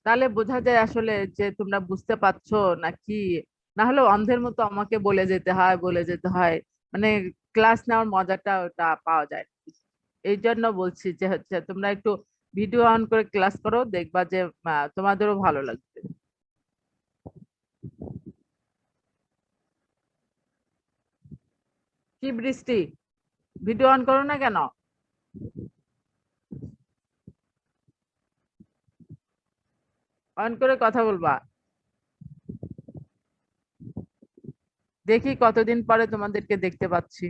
তাহলে বোঝা যায় আসলে যে তোমরা বুঝতে পারছো নাকি। না হলে অন্ধের মতো আমাকে বলে যেতে হয় বলে যেতে হয়, মানে ক্লাস নেওয়ার মজাটা ওটা পাওয়া যায় না। এই জন্য বলছি যে হচ্ছে তোমরা একটু ভিডিও অন করে ক্লাস করো, দেখবা যে তোমাদেরও ভালো লাগবে। কি বৃষ্টি, ভিডিও অন করো না কেন? অন করে কথা বলবা। দেখি কতদিন পরে তোমাদেরকে দেখতে পাচ্ছি।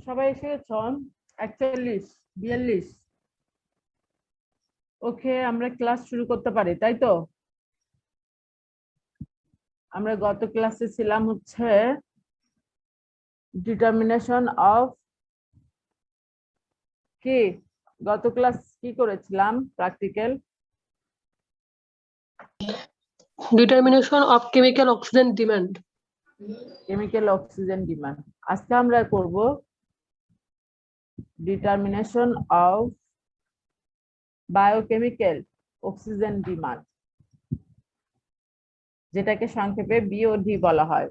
সবাই এসে গেছ? 41 42। ওকে, আমরা ক্লাস শুরু করতে পারি, তাই তো? আমরা গত ক্লাসে ছিলাম হচ্ছে ডিটারমিনেশন অফ কি, গত ক্লাস কি করেছিলাম? Practical determination of chemical oxygen demand. Chemical oxygen demand. আজকে আমরা করব determination of biochemical oxygen demand, যেটাকে সংক্ষেপে বিওডি বলা হয়।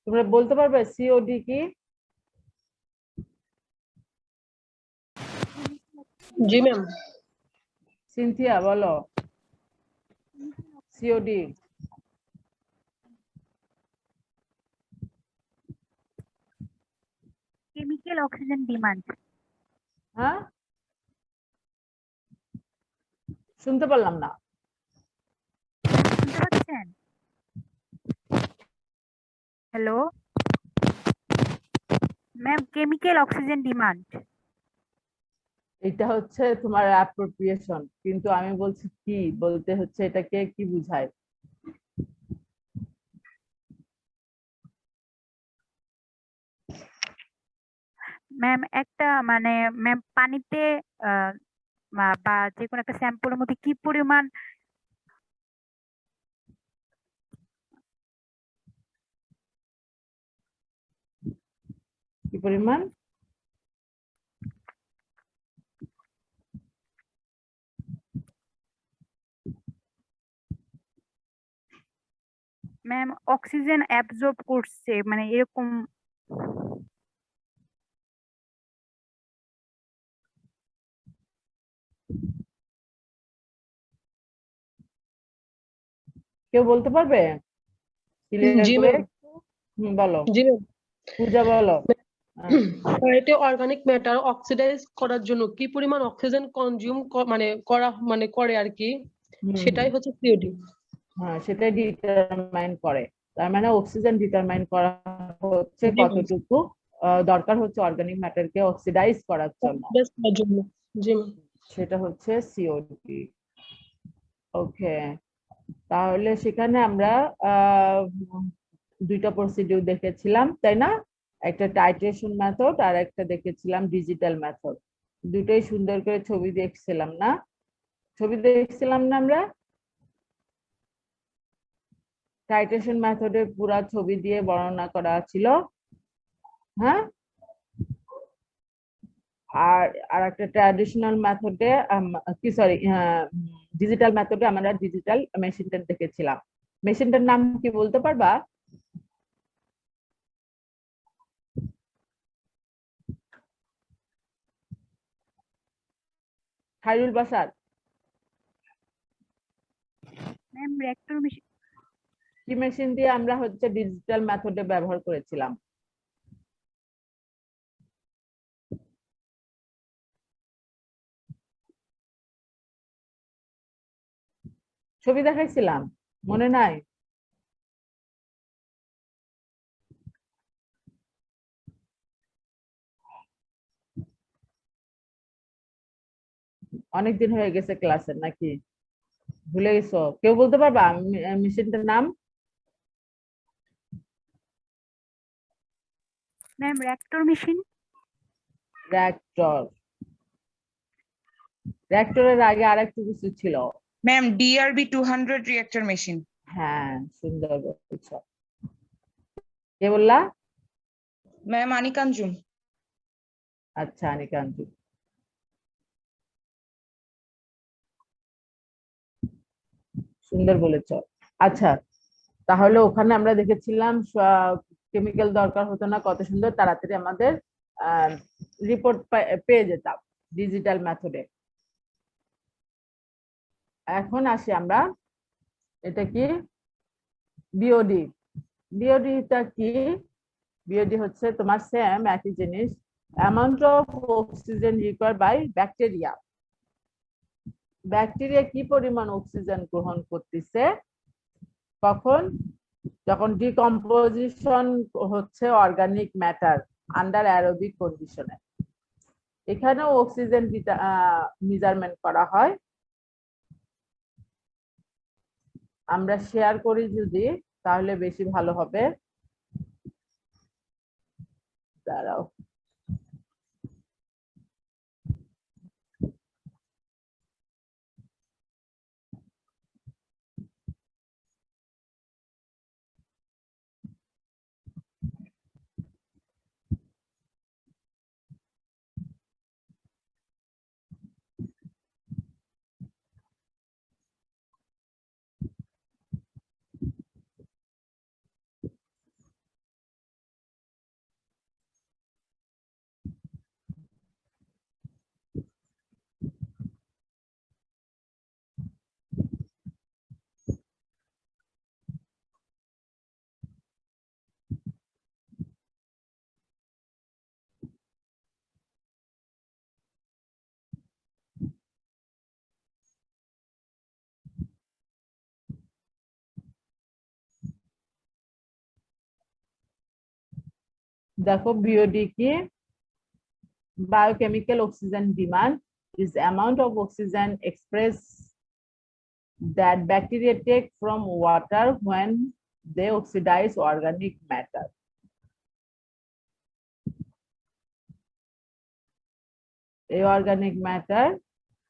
তোমরা বলতে পারবে সিওডি কি? জি ম্যাম। সিনথিয়া বলো সিওডি। Chemical oxygen demand. হ্যাঁ, শুনতে পারলাম না। শুনতে পাচ্ছেন? Hello ma'am, chemical oxygen demand. এটা হচ্ছে তোমার অ্যাপ্রোপ্রিয়েশন, কিন্তু আমি বলছি কি বলতে হচ্ছে এটাকে কি বুঝায়? ম্যাম একটা মানে ম্যাম পানিতে বা যে কোনো একটা স্যাম্পলের মধ্যে কি পরিমাণ কি পরিমাণ? ম্যাম অক্সিজেন অ্যাবজর্ব করছে, মানে এরকম। কেউ বলতে পারবে ক্লিয়ার জি করে? ম্যাম। বলো জি ম্যাম। পূজা বলো। এতে অর্গানিক ম্যাটার অক্সিডাইজ করার জন্য কি পরিমাণ অক্সিজেন কনজিউম মানে করে আর কি, সেটাই হচ্ছে সিওডি। হ্যাঁ, সেটাই ডিটারমাইন করে। তার মানে অক্সিজেন ডিটারমাইন করা হচ্ছে জি ম্যাম। কতটুকু দরকার হচ্ছে অর্গানিক ম্যাটারকে অক্সিডাইজ করার জন্য, অক্সিডাইজ করার জন্য। জি ম্যাম। সেটা হচ্ছে সিওডি। ওকে, তাহলে সেখানে আমরা দুইটা প্রসিডিউর দেখেছিলাম, তাই না? একটা টাইট্রেশন মেথড আর একটা দেখেছিলাম ডিজিটাল মেথড। দুটোই সুন্দর করে ছবি দেখছিলাম না? ছবি দেখছিলাম না আমরা? টাইট্রেশন মেথডে পুরা ছবি দিয়ে বর্ণনা করা ছিল। হ্যাঁ, আর আর একটা ট্র্যাডিশনাল মেথডে কি সরি ডিজিটাল মেথডে আমরা ডিজিটাল মেশিনটা দেখেছিলাম। মেশিনটার নাম কি বলতে পারবা? খায়রুল বাসার ম্যাম রিঅ্যাক্টর মেশিন। কি মেশিন দিয়ে আমরা হচ্ছে ডিজিটাল মেথডে ব্যবহার করেছিলাম? ছবি দেখাইছিলাম, মনে নাই? অনেকদিন হয়ে গেছে ক্লাসের, নাকি ভুলে গেছো? কেউ বলতে পারবা মেশিনটার নাম? Ma'am reactor machine. রিঅ্যাক্টর। রিঅ্যাক্টরের আগে আর একটু কিছু ছিল। Ma'am DRB 200 reactor machine. হ্যাঁ, সুন্দর বলছ। কে বললা? ম্যাম আনিক আঞ্জুম। আচ্ছা, আনিকান্ত, সুন্দর বলেছ। আচ্ছা, তাহলে ওখানে আমরা দেখেছিলাম কেমিক্যাল দরকার হতো না, কত সুন্দর তাড়াতাড়ি আমাদের রিপোর্ট পেয়ে যেতাম ডিজিটাল মেথডে। এখন আসি আমরা, এটা কি বিওডি, বিওডিটা কি? বিওডি হচ্ছে তোমার সেম একই জিনিস, amount of oxygen require by bacteria. Bacteria কি পরিমাণ অক্সিজেন গ্রহণ করতেছে কখন? যখন ডিকম্পোজিশন হচ্ছে অর্গানিক ম্যাটার আন্ডার অ্যারোবিক কন্ডিশনে। এখানেও অক্সিজেন মেজারমেন্ট করা হয়। আমরা শেয়ার করি যদি, তাহলে বেশি ভালো হবে। দাঁড়াও, দেখো বিওডি কি? biochemical oxygen demand is amount of oxygen expressed that bacteria take from water when they oxidize organic matter. এই অর্গানিক ম্যাটার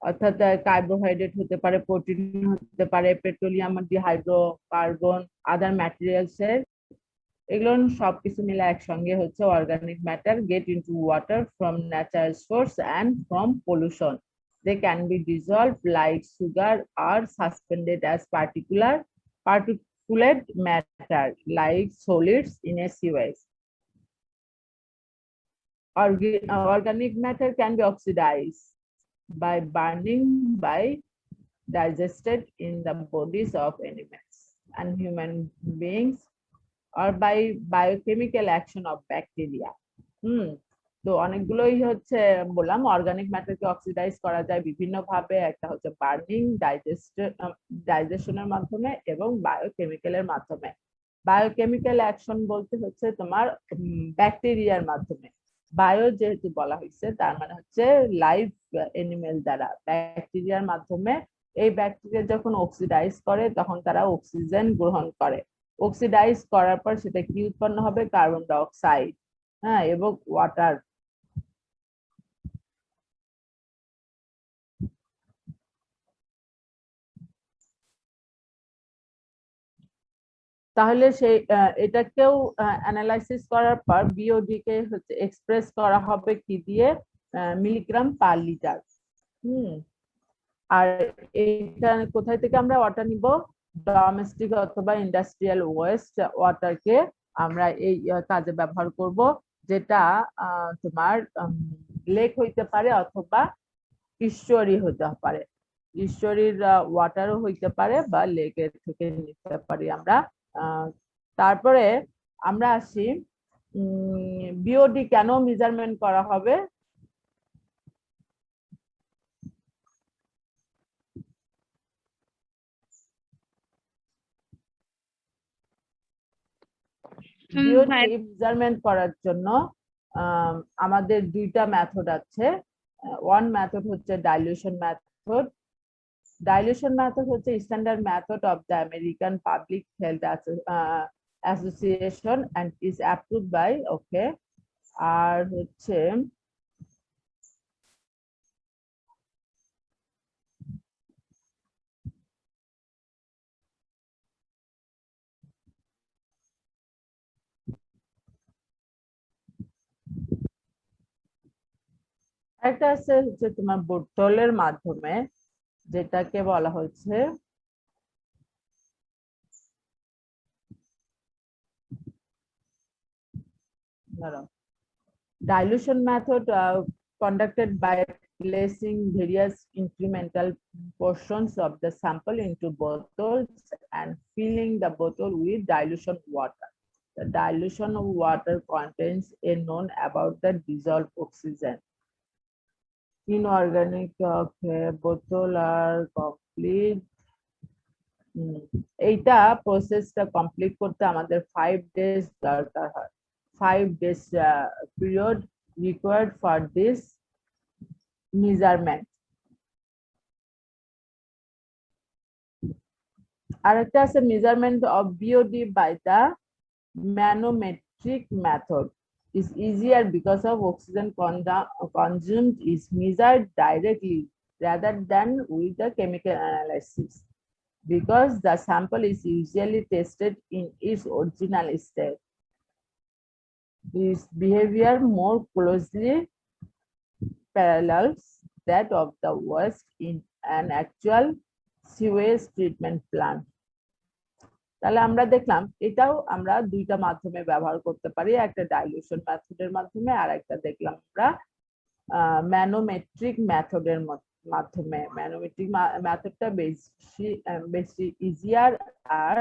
অর্থাৎ কার্বোহাইড্রেট হতে পারে, প্রোটিন হতে পারে, পেট্রোলিয়াম, হাইড্রোকার্বন, আদার ম্যাটেরিয়ালস এর, এগুলো সবকিছু মিলে একসঙ্গে হচ্ছে organic matter get into water from natural source and from pollution. They can be dissolved like sugar আর suspended as particulate matter like solids in a sewage. Organic matter can be oxidized by burning, by digested in the bodies of animals and human beings, or by biochemical action of bacteria. তো অনেকগুলোই হচ্ছে বললাম, organic ম্যাটারকে oxidise করা যায় বিভিন্ন ভাবে। একটা হচ্ছে বার্নিং, ডাইজেশনের মাধ্যমে এবং বায়োকেমিক্যালের মাধ্যমে। বায়োকেমিক্যাল অ্যাকশন বলতে হচ্ছে তোমার ব্যাকটেরিয়ার মাধ্যমে। বায়ো যেহেতু বলা হয়েছে, তার মানে হচ্ছে লাইভ এনিমেল দ্বারা, ব্যাকটেরিয়ার মাধ্যমে। এই ব্যাকটেরিয়া যখন অক্সিডাইজ করে তখন তারা অক্সিজেন গ্রহণ করে। অক্সিডাইজ করার পর সেটা কি উৎপন্ন হবে? কার্বন ডাইঅক্সাইড, হ্যাঁ, এবং ওয়াটার। তাহলে সেই এটাকেও অ্যানালাইসিস করার পর বিওডি কে হচ্ছে এক্সপ্রেস করা হবে কি দিয়ে? Milligram per litre. আর এইটা কোথায় থেকে আমরা ওয়াটার নিব? ডোমেস্টিক অথবা ইন্ডাস্ট্রিয়াল ওয়েস্ট ওয়াটারকে আমরা এই কাজে ব্যবহার করব, যেটা তোমার লেক হইতে পারে অথবা ঈশ্বরী হতে পারে। ঈশ্বরীর ওয়াটারও হইতে পারে বা লেকের থেকে নিতে পারি আমরা। তারপরে আমরা আসি বিওডি কেন মেজারমেন্ট করা হবে? বিওডি মেজারমেন্ট করার জন্য আমাদের দুইটা মেথড আছে। ওয়ান মেথড হচ্ছে ডাইলিউশন মেথড। ডাইলিউশন মেথড হচ্ছে standard method of the American public health association and is approved by, okay. আর হচ্ছে একটা আছে হচ্ছে তোমার বোতলের মাধ্যমে, যেটাকে বলা হচ্ছে dilution method conducted by placing various incremental portions of the sample into bottles and filling the bottle with dilution water. The dilution of water contains a known about the dissolved oxygen. Inorganic বোতল আর complete এইটা প্রসেসটা complete করতে আমাদের 5 days দরকার হয় 5 days period required for this measurement. আরেকটা আছে measurement of BOD by the manometric method is easier because of oxygen consumed is measured directly rather than with the chemical analysis. Because the sample is usually tested in its original state. Its behavior more closely parallels that of the waste in an actual sewage treatment plant. তাহলে আমরা দেখলাম এটাও আমরা দুইটা মাধ্যমে ব্যবহার করতে পারি, একটা ডাইলিউশন মেথডের মাধ্যমে আর একটা দেখলাম আমরা ম্যানোমেট্রিক মেথডের মাধ্যমে। ম্যানোমেট্রিক মেথডটা বেশি ইজিয়ার আর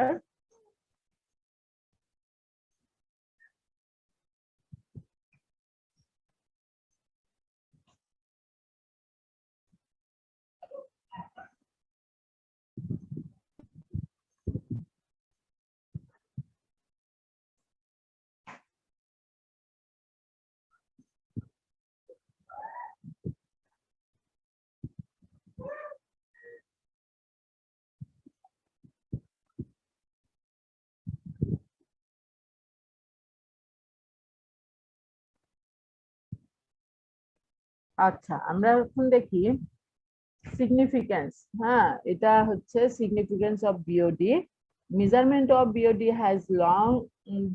আচ্ছা আমরা এখন দেখি সিগনিফিকেন্স। হ্যাঁ, এটা হচ্ছে significance of BOD. Measurement of BOD has long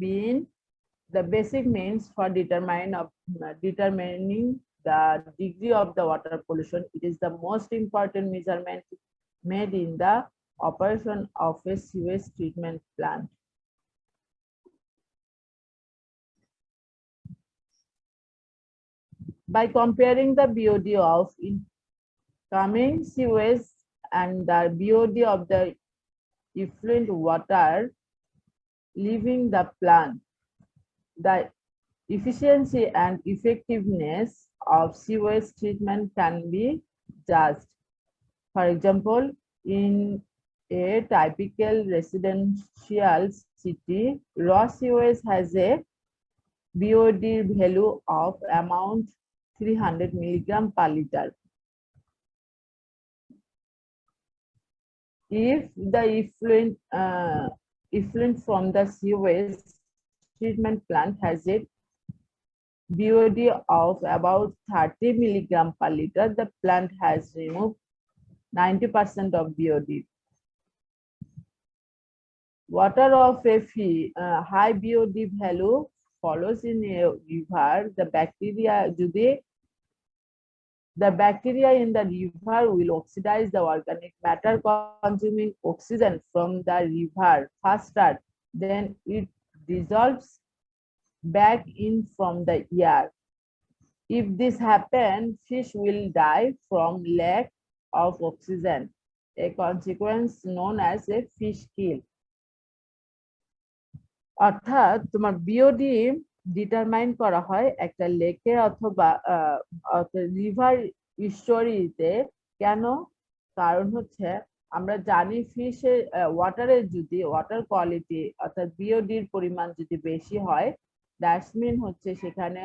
bin the basic means for determining the degree of the water pollution. It is the most important measurement made in the operation of a sewage treatment plant. By comparing the BOD of incoming sewage and the BOD of the effluent water leaving the plant, the efficiency and effectiveness of sewage treatment can be judged. For example, in a typical residential city, raw sewage has a BOD value of amount 300 milligram per liter. If the effluent from the sewage treatment plant has a BOD of about 30 milligram per liter, the plant has removed 90% of BOD. Water of a high BOD value follows in a river. The bacteria in the river will oxidize the organic matter consuming oxygen from the river faster than it dissolves back in from the air. If this happens, fish will die from lack of oxygen, a consequence known as a fish kill. অর্থাৎ তোমার BOD determine করা হয় একটা লেকে অথবা river ইস্টোরিতে। কেন? কারণ হচ্ছে আমরা জানি ফিশের ওয়াটারের যদি ওয়াটার কোয়ালিটি অর্থাৎ বিওডির পরিমাণ যদি বেশি হয়, দ্যাটস মিন হচ্ছে সেখানে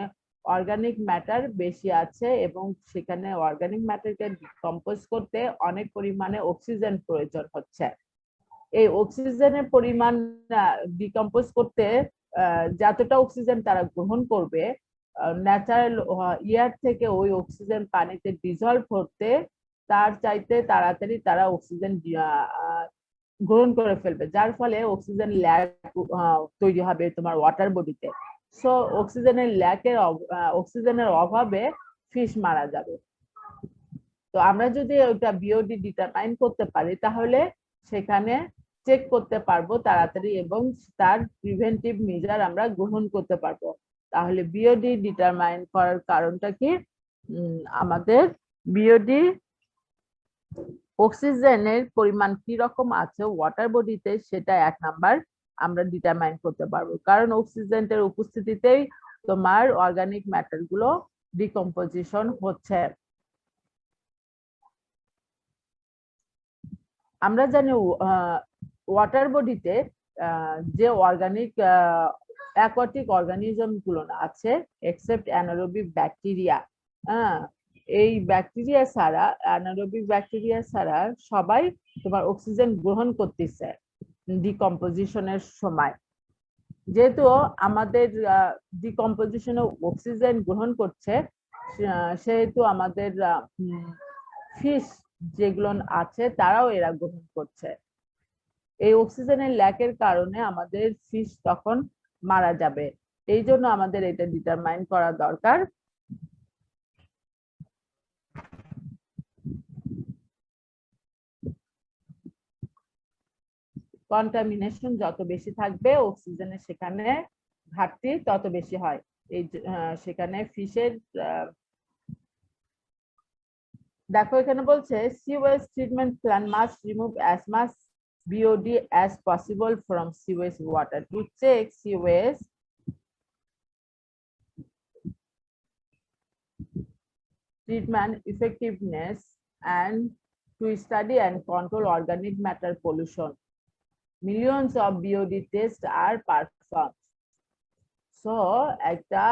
অর্গানিক ম্যাটার বেশি আছে এবং সেখানে অর্গানিক ম্যাটারকে ডিকম্পোজ করতে অনেক পরিমাণে অক্সিজেন প্রয়োজন হচ্ছে। এই অক্সিজেনের পরিমাণ ডিকম্পোজ করতে যতটা অক্সিজেন তারা গ্রহণ করবে, ন্যাচারাল এয়ার থেকে ওই অক্সিজেন পানিতে ডিজলভ হতে তার চাইতে তাড়াতাড়ি তারা অক্সিজেন গ্রহণ করে ফেলবে, যার ফলে অক্সিজেন ল্যাক তৈরি হবে তোমার ওয়াটার বডিতে। সো অক্সিজেনের অভাবে ফিশ মারা যাবে। তো আমরা যদি ওটা বিওডি ডিটারমাইন করতে পারি তাহলে সেখানে চেক করতে পারবো তাড়াতাড়ি এবং তার প্রিভেন্টিভ মেজার আমরা গ্রহণ করতে পারবো। তাহলে বিওডি ডিটারমাইন করার কারণটা কি? আমাদের বিওডি অক্সিজেনের পরিমাণ কি রকম আছে ওয়াটার বডিতে সেটা 1 নাম্বার। আমরা ডিটারমাইন করতে পারবো, কারণ অক্সিজেনের উপস্থিতিতেই তোমার অর্গানিক ম্যাটার গুলো ডিকম্পোজিশন হচ্ছে। আমরা জানি ওয়াটার বডিতে যে অর্গানিক অ্যাকোয়াটিক অর্গানিজম গুলো আছে এক্সেপ্ট অ্যানারোবিক ব্যাকটেরিয়া, এই ব্যাকটেরিয়া ছাড়া, অ্যানারোবিক ব্যাকটেরিয়া ছাড়া সবাই তোমার অক্সিজেন গ্রহণ করতেছে ডিকম্পোজিশনের সময়। যেহেতু আমাদের ডিকম্পোজিশনে অক্সিজেন গ্রহণ করছে, সেহেতু আমাদের ফিশ যেগুলো আছে তারাও এরা গ্রহণ করছে। এই অক্সিজেনের ল্যাকের কারণে আমাদের ফিশ তখন মারা যাবে। এই জন্য আমাদের এটা ডিটারমাইন করা দরকার। কন্টামিনেশন যত বেশি থাকবে অক্সিজেনের সেখানে ঘাটতি তত বেশি হয়। এই সেখানে ফিশের দেখো এখানে বলছে sewage treatment plan must remove as much BOD as possible from sewage water to check sewage treatment effectiveness and to study and control organic matter pollution. Millions of BOD tests are performed. So একটা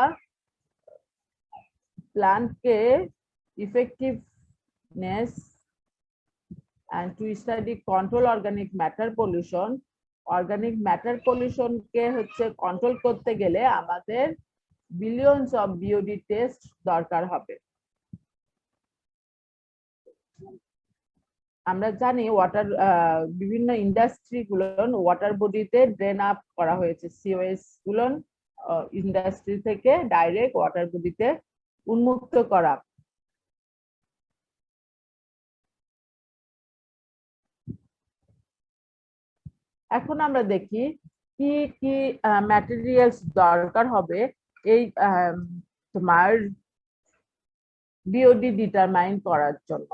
প্ল্যান্টকে effectiveness and to study control organic matter pollution, organic matter pollution কে হচ্ছে control করতে গেলে আমাদের billions of BOD test দরকার হবে। আমরা জানি water বিভিন্ন ইন্ডাস্ট্রি গুলো ওয়াটার বডিতে ড্রেন আপ করা হয়েছে, সিওএস গুলো ইন্ডাস্ট্রি থেকে ডাইরেক্ট ওয়াটার বডিতে উন্মুক্ত করা। এখন আমরা দেখি কি কি ম্যাটেরিয়ালস দরকার হবে এই তোমার BOD ডিটারমাইন করার জন্য।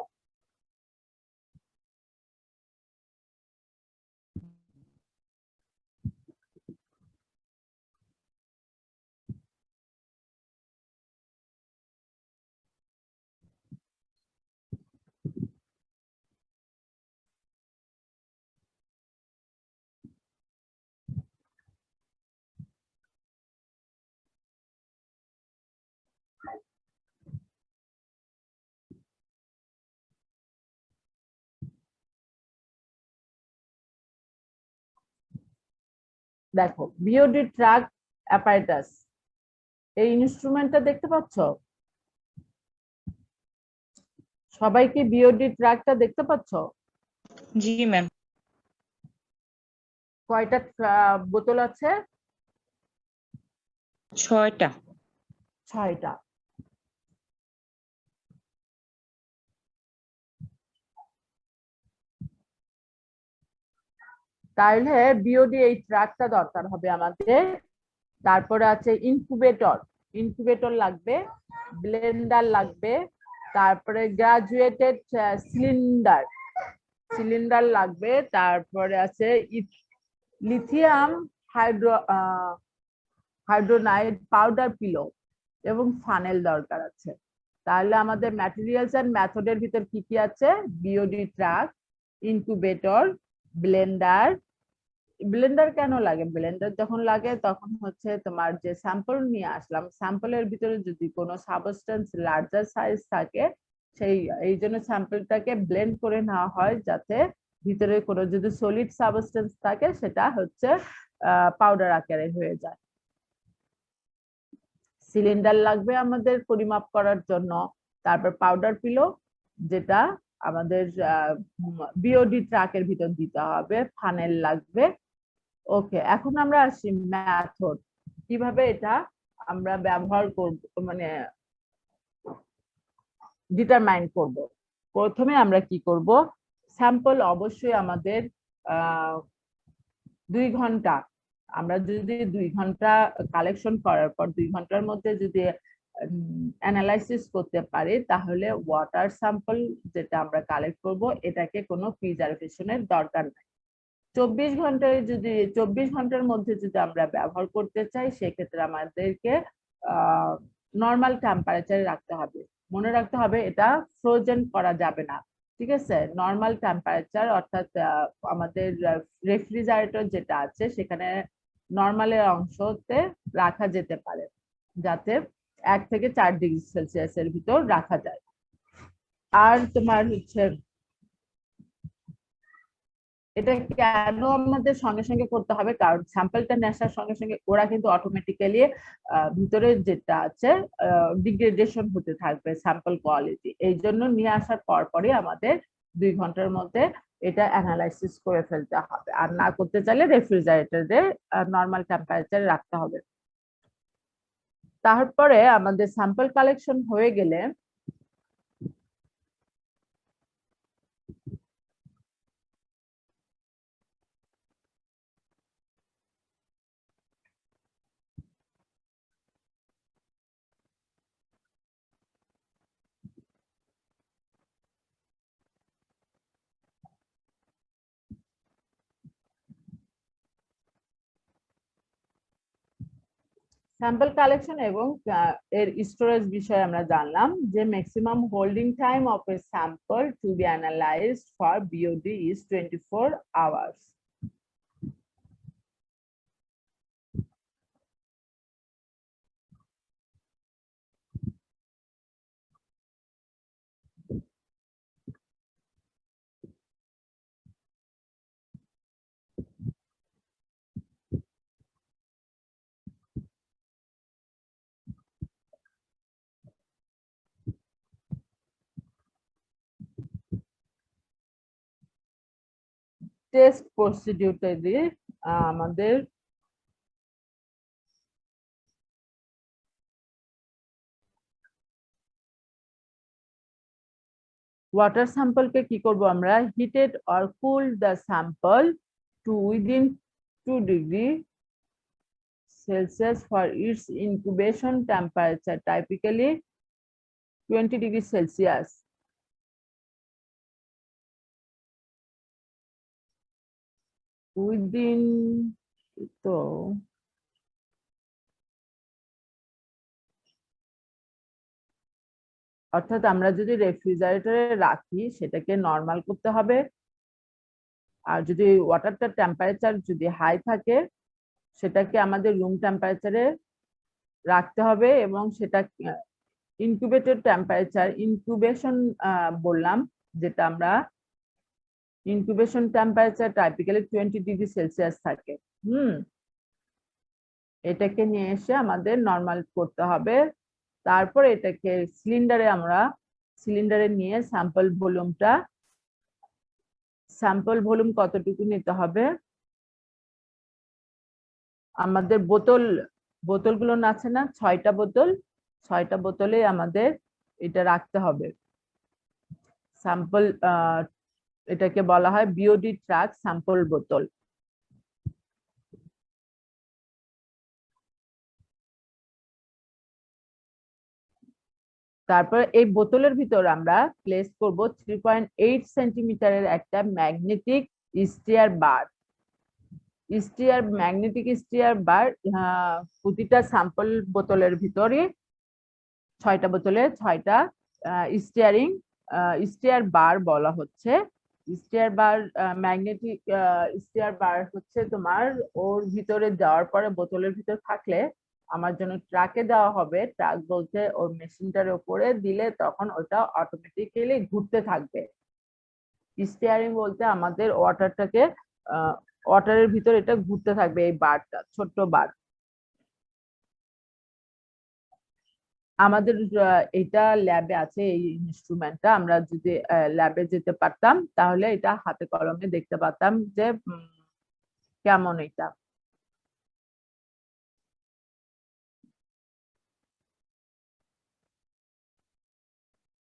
দেখো BOD ট্রাক অ্যাপারেটাস, এই ইনস্ট্রুমেন্টটা দেখতে পাচ্ছ? সবাই কি BOD ট্রাকটা দেখতে পাচ্ছ? জি ম্যাম। কয়টা বোতল আছে? 6টা। 6টা। তাহলে BOD এই ট্রাকটা দরকার হবে আমাদের। তারপরে আছে ইনকিউবেটর, ইনকিউবেটর লাগবে, ব্লেন্ডার লাগবে, তারপরে গ্রাজুয়েটেড সিলিন্ডার, সিলিন্ডার লাগবে, তারপরে আছে লিথিয়াম হাইড্রোনাইড পাউডার পিলো এবং ফানেল দরকার আছে। তাহলে আমাদের ম্যাটেরিয়ালস এন্ড মেথডের ভিতর কি কি আছে? BOD truck, incubator, Blender. Blender কেন লাগে? ব্লেন্ডার যখন লাগে তখন হচ্ছে তোমার যে স্যাম্পল নিয়ে আসলাম, স্যাম্পলের ভিতরে যদি কোনো সাবস্টেন্স লার্জার সাইজ থাকে, সেই এই জন্য স্যাম্পলটাকে ব্লেন্ড করে নেওয়া হয় যাতে ভিতরে কোনো যদি সলিড সাবস্টেন্স থাকে সেটা হচ্ছে পাউডার আকারে হয়ে যায়। সিলিন্ডার লাগবে আমাদের পরিমাপ করার জন্য, তারপর পাউডার পিলো যেটা আমাদের BOD ট্রাকের ভিতর দিতে হবে, ফানেল লাগবে। ওকে, এখন আমরা আসি মেথড, কিভাবে এটা আমরা ব্যবহার করব, মানে ডিটারমাইন করব। প্রথমে আমরা কি করব, স্যাম্পল অবশ্যই আমাদের 2 ঘন্টা, আমরা যদি 2 ঘন্টা কালেকশন করার পর 2 ঘন্টার মধ্যে যদি অ্যানালাইসিস করতে পারি তাহলে ওয়াটার স্যাম্পল যেটা আমরা কালেক্ট করব এটাকে কোনো প্রিজারভেশনের দরকার নাই, 24 ঘন্টার মধ্যে যদি আমরা ব্যবহার করতে চাই সেক্ষেত্রে আমাদেরকে নর্মাল টেম্পারেচারে রাখতে হবে। মনে রাখতে হবে এটা ফ্রোজেন করা যাবে না, ঠিক আছে? নর্মাল টেম্পারেচার অর্থাৎ আমাদের রেফ্রিজারেটর যেটা আছে সেখানে নর্মালের অংশতে রাখা যেতে পারে, যাতে 1 থেকে 4 ডিগ্রি সেলসিয়াসের ভিতর রাখা যায়। আর তোমার হচ্ছে এটা কেন আমাদের সঙ্গে সঙ্গে করতে হবে, কারণ স্যাম্পলটা নেওয়ার সঙ্গে সঙ্গে ওরা কিন্তু অটোমেটিক্যালি ভিতরে যেটা আছে ডিগ্রেডেশন হতে থাকবে স্যাম্পল কোয়ালিটি। এই জন্য নিয়ে আসার পরই আমাদের 2 ঘন্টার মধ্যে এটা অ্যানালাইসিস করে ফেলতে হবে। আর না করতে চাইলে রেফ্রিজারেটরে নর্মাল টেম্পারেচারে রাখতে হবে। তারপরে আমাদের স্যাম্পল কালেকশন হয়ে গেলে স্যাম্পল কালেকশন এবং এর স্টোরেজ বিষয়ে আমরা জানলাম যে maximum holding time of a sample to be analysed for BOD is 24 hours. Test প্রসিডিউরটা দিয়ে আমাদের ওয়াটার স্যাম্পলকে কি করব আমরা, heated or cool the sample to within 2 degree celsius for its incubation temperature typically 20 degree celsius. Within তো অর্থাৎ আমরা যদি রেফ্রিজারেটরে রাখি সেটাকে নর্মাল করতে হবে, আর যদি ওয়াটারটার টেম্পারেচার যদি হাই থাকে সেটাকে আমাদের রুম টেম্পারেচারে রাখতে হবে এবং সেটা ইনকিউবেটর টেম্পারেচার ইনকিউবেশন বললাম, যেটা আমরা incubation temperature typically 20 degree Celsius থাকে। এটাকে নিয়ে এসে আমাদের নর্মাল করতে হবে। তারপর এটাকে সিলিন্ডারে নিয়ে স্যাম্পল ভলিউম কতটুকু নিতে হবে, আমাদের বোতলগুলো আছে না, 6টা বোতল, 6টা বোতলে আমাদের এটা রাখতে হবে। স্যাম্পল এটাকে বলা হয় বিওডি ট্রাক স্যাম্পল বোতল। তারপর এই বোতলের ভিতর আমরা প্লেস করব 3.8 সেন্টিমিটারের একটা ম্যাগনেটিক স্টিয়ার বার। ম্যাগনেটিক স্টিয়ার বার প্রতিটা স্যাম্পল বোতলের ভিতরে 6টা বোতলে 6টা স্টিয়ার বার বলা হচ্ছে। স্টিয়ার বার ম্যাগনেটিক স্টিয়ার বার হচ্ছে তোমার ওর ভিতরে দেওয়ার পরে বোতলের ভিতর থাকলে আমার জন্য ট্রাকে দেওয়া হবে। ট্রাক বলতে ওর মেশিনটার উপরে দিলে তখন ওটা অটোমেটিক্যালি ঘুরতে থাকবে। স্টিয়ারিং বলতে আমাদের ওয়াটারের ভিতর এটা ঘুরতে থাকবে, এই বারটা ছোট্ট বার। আমাদের এটা ল্যাবে আছে, এই ইনস্ট্রুমেন্টটা আমরা যদি ল্যাবে যেতে পারতাম তাহলে এটা হাতে কলমে দেখতে পারতাম যে কেমন এটা।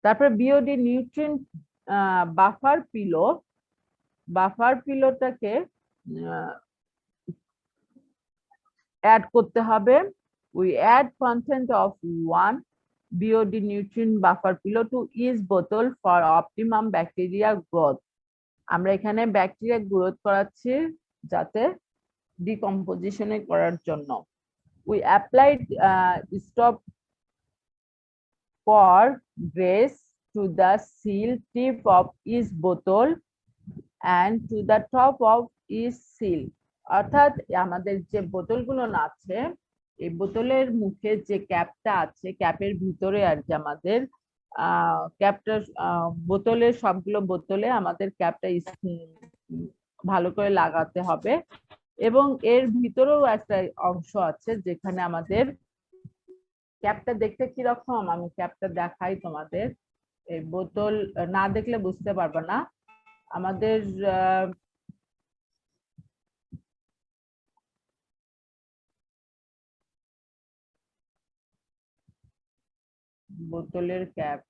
তারপরে বিওডি নিউট্রিয়েন্ট বাফার পিলোটাকে অ্যাড করতে হবে। We add content of 1 BOD nutrient buffer pillow to each bottle for optimum bacteria growth. আমরা এখানে ব্যাকটেরিয়া গ্রোথ করাচ্ছি যাতে ডিকম্পোজিশনে করার জন্য। We applied stop pour grease to the seal tip of each bottle and to the top of each seal. অর্থাৎ আমাদের যে বোতলগুলো আছে এই বোতলের মুখে যে ক্যাপটা আছে ক্যাপের ভিতরে আর কি আমাদের ক্যাপটা বোতলের সবগুলো বোতলে আমাদের ক্যাপটা ভালো করে লাগাতে হবে এবং এর ভিতরেও একটা অংশ আছে যেখানে আমাদের ক্যাপটা দেখতে কিরকম আমি ক্যাপটা দেখাই তোমাদের। এই বোতল না দেখলে বুঝতে পারবে না। আমাদের বোতলের ক্যাপ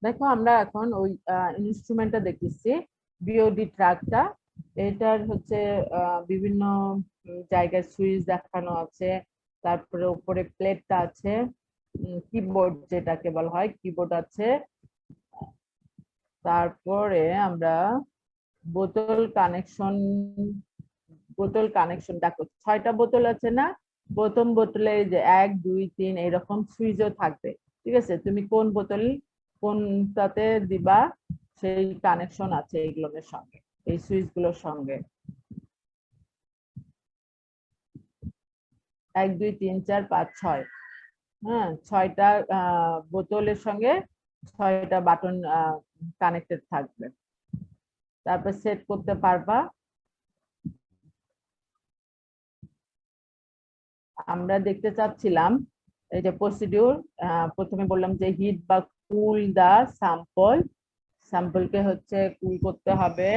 দেখো আমরা এখন ওই ইনস্ট্রুমেন্টটা দেখতেছি বিওডি ট্রাকটা। এটার হচ্ছে বিভিন্ন জায়গায় সুইচ দেখানো আছে, তারপরে উপরে প্লেটটা আছে, কিবোর্ড যেটাকে বলা হয় কিবোর্ড আছে, তারপরে আমরা বোতল কানেকশন দেখো 6টা বোতল আছে না, প্রথম বোতলে যে 1 2 3 এরকম সুইচও থাকবে। ঠিক আছে, তুমি কোন বোতল কোনটাতে দিবা সেই কানেকশন আছে এইগুলোর সঙ্গে, এই সুইচ গুলোর সঙ্গে 1 2 3 4 5 6। হ্যাঁ, 6টা বোতলের সঙ্গে 6টা বাটন কানেক্টেড থাকবে। তারপর সেট করতে পারবা। আমরা দেখতে চাচ্ছিলাম এই যে প্রসিডিউর, প্রথমে বললাম যে হিট বা কুল দা স্যাম্পলকে হচ্ছে কুল করতে হবে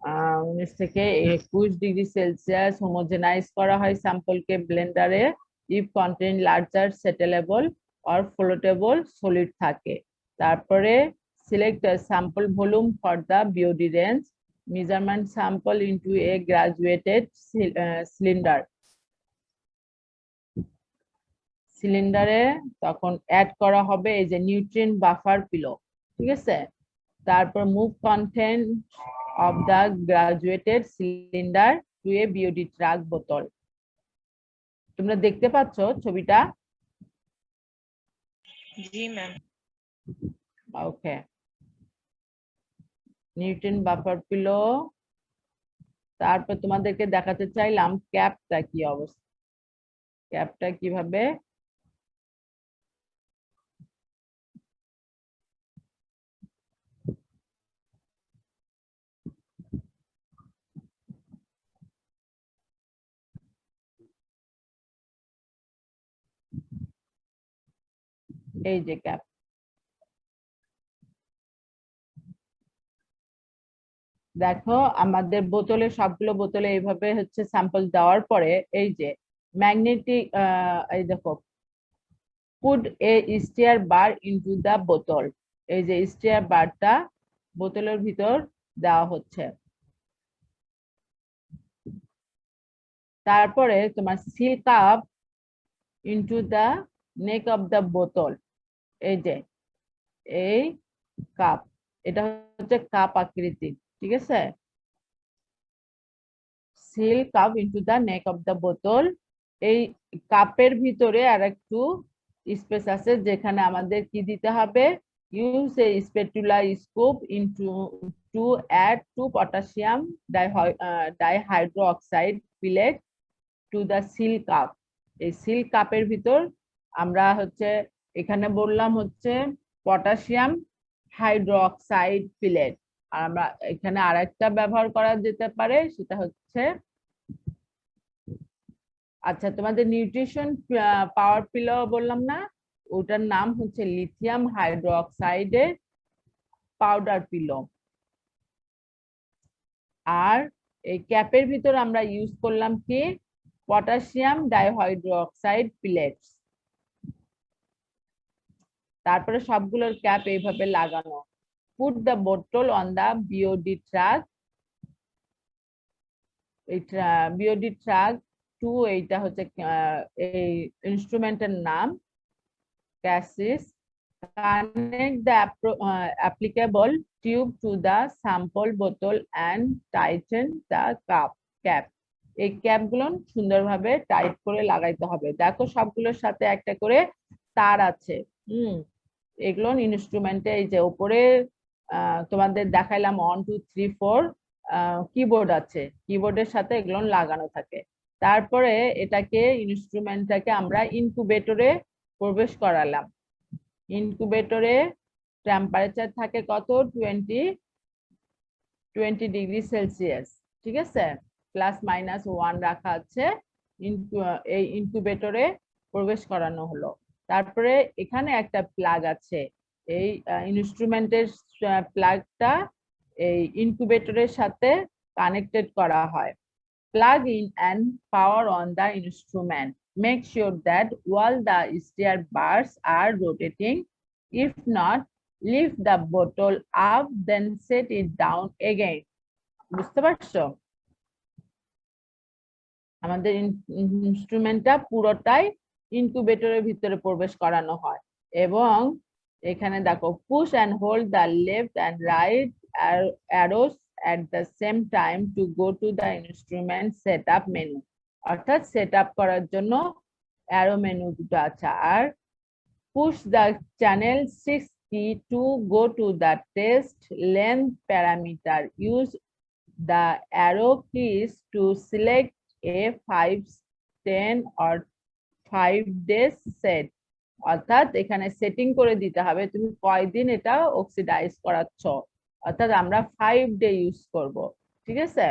19 থেকে 21 ডিগ্রি সেলসিয়াস। হোমোজেনাইজ করা হয় স্যাম্পলকে ব্লেন্ডারে if contain larger settleable or floatable solid থাকে। তারপরে select sample volume for the BOD range, measurement sample into a graduated cylinder, সিলিন্ডারে তখন অ্যাড করা হবে এই যে নিউট্রিয়েন্ট বাফার পিলো, ঠিক আছে। তারপর move content of the graduated cylinder to a BOD truck বোতল। তোমরা দেখতে পাচ্ছ ছবিটা? জি ma'am. Okay, nutrient buffer pillow. তারপর তোমাদেরকে দেখাতে চাইলাম ক্যাপটা কি অবস্থা, ক্যাপটা কিভাবে এই যে ক্যাপ। দেখো আমাদের বোতলে সবগুলো বোতলে এইভাবে হচ্ছে স্যাম্পল দেওয়ার পরে এই যে ম্যাগনেটিক, এই দেখো put a stir bar into the বোতল, এই যে স্টিয়ার বারটা বোতলের ভিতর দেওয়া হচ্ছে। তারপরে তোমার seal cup into the neck of the বোতল, এই যে এই কাপ, এটা হচ্ছে কাপ আকৃতি, ঠিক আছে। Seal cup into the neck of the বোতল, এই কাপের ভিতরে আর একটু স্পেস আছে যেখানে আমাদের কি দিতে হবে, use a spatula scoop into to add 2 potassium dihydroxide pellet to the seal cup. এই সিল কাপের ভিতর আমরা হচ্ছে এখানে বললাম হচ্ছে পটাশিয়াম হাইড্রোক্সাইড পিলেট, আর আমরা এখানে আরেকটা ব্যবহার করা যেতে পারে, সেটা হচ্ছে আচ্ছা তোমাদের নিউট্রিশন পাওয়ার পিলো বললাম না, ওটার নাম হচ্ছে লিথিয়াম হাইড্রোক্সাইডের পাউডার পিলো। আর এই ক্যাপের ভিতর আমরা ইউজ করলাম কি পটাশিয়াম ডাইহাইড্রোক্সাইড পিলেটস। তারপরে সবগুলোর ক্যাপ এইভাবে লাগানো। পুট দ্য বোতল অন দা বিওডি ট্রাক, এই বিওডি ট্রাক 2, এইটা হচ্ছে এই ইনস্ট্রুমেন্টের নাম ক্যাসিস। Connect the applicable tube to the sample bottle and tighten the cap. এই ক্যাপগুলো সুন্দরভাবে টাইট করে লাগাইতে হবে। দেখো সবগুলোর সাথে একটা করে তার আছে। এগুলো ইনস্ট্রুমেন্টে এই যে উপরে তোমাদের দেখাইলাম 1 2 3 4 কিবোর্ড আছে, কিবোর্ডের সাথে এগুলো লাগানো থাকে। তারপরে এটাকে ইনস্ট্রুমেন্টটাকে আমরা ইনকিউবেটরে প্রবেশ করালাম। ইনকিউবেটরে টেম্পারেচার থাকে কত 20 ডিগ্রি সেলসিয়াস, ঠিক আছে, ±1 রাখা আছে। এই ইনকিউবেটরে প্রবেশ করানো হলো। তারপরে এখানে একটা প্লাগ আছে, এই ইনস্ট্রুমেন্টের প্লাগটা এই ইনকিউবেটরের সাথে কানেক্টেড করা হয়। Plug in and power on the instrument. Make sure that all the steer bars are rotating. If not, lift the bottle up, then set it down again. বুঝতে পারছো? আমাদের ইনস্ট্রুমেন্টটা পুরোটাই ইনকিউবেটরের ভিতরে প্রবেশ করানো হয় এবং এখানে দেখো push and hold the left and right arrows at the same time to go to the instrument setup menu, অর্থাৎ সেটআপ করার জন্য অ্যারো মেনু দুটো আছে। আর push the channel 6 key to go to the test length parameter. Use the arrow keys to select a 5, 10 or 5 days set. অর্থাৎ এখানে setting করে দিতে হবে তুমি কয়দিন এটা অক্সিডাইজ করাচ্ছ, অর্থাৎ আমরা 5 ডে ইউজ করব, ঠিক আছে।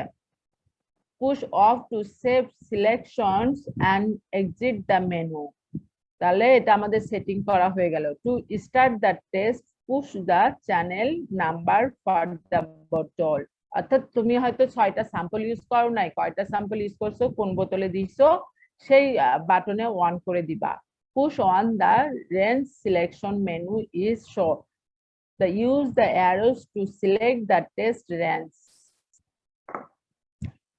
Push off to save selections and exit the menu, তাহলে এটা আমাদের সেটিং করা হয়ে গেল। To start the test push the channel number for the বোতল, অর্থাৎ তুমি হয়তো 6টা স্যাম্পল ইউজ করো নাই, কয়টা স্যাম্পল ইউজ করছো, কোন বোতলে দিছো সেই বাটনে অন করে দিবা। Push on the range selection menu is show, use the arrows to select the test range.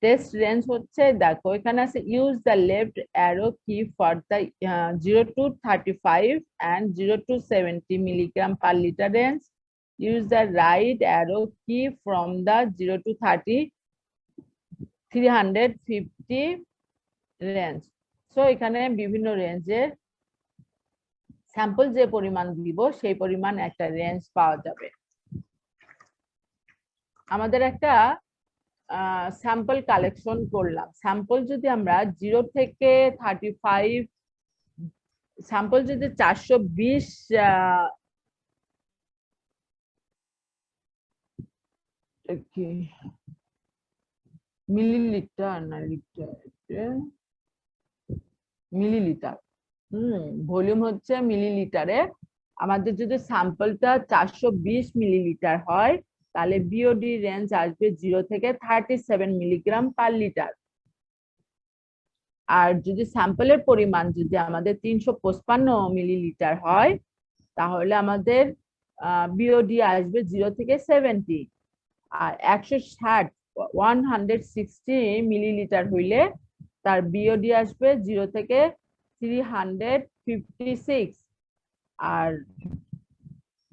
Test range হচ্ছে, দেখো এখানে আছে ইউজ দ্য লেফট অ্যারো কি for the 0 to 35 and 0 to 70 milligram per liter range. Use the right arrow key from the 0 to 30 350 range. So এখানে বিভিন্ন রেঞ্জের sample যে পরিমাণ দিব সেই পরিমাণ একটা রেঞ্জ পাওয়া যাবে। আমাদের একটা স্যাম্পল কালেকশন করলাম। স্যাম্পল যদি আমরা 0 থেকে 35, স্যাম্পল যদি 420 মিলিলিটার না লিটার, মিলিলিটার, ভলিউম হচ্ছে মিলিলিটারে। আমাদের যদি স্যাম্পলটা 420 মিলিলিটার হয় তাহলে বিওডি রেঞ্জ আসবে 0 থেকে 37 মিলিগ্রাম পার লিটার। আর যদি স্যাম্পলের পরিমাণ যদি আমাদের 355 মিলিলিটার হয় তাহলে আমাদের বিওডি আসবে 0 থেকে 70। আর 160 মিলিলিটার হইলে তার বিওডি আসবে 0 থেকে 356। আর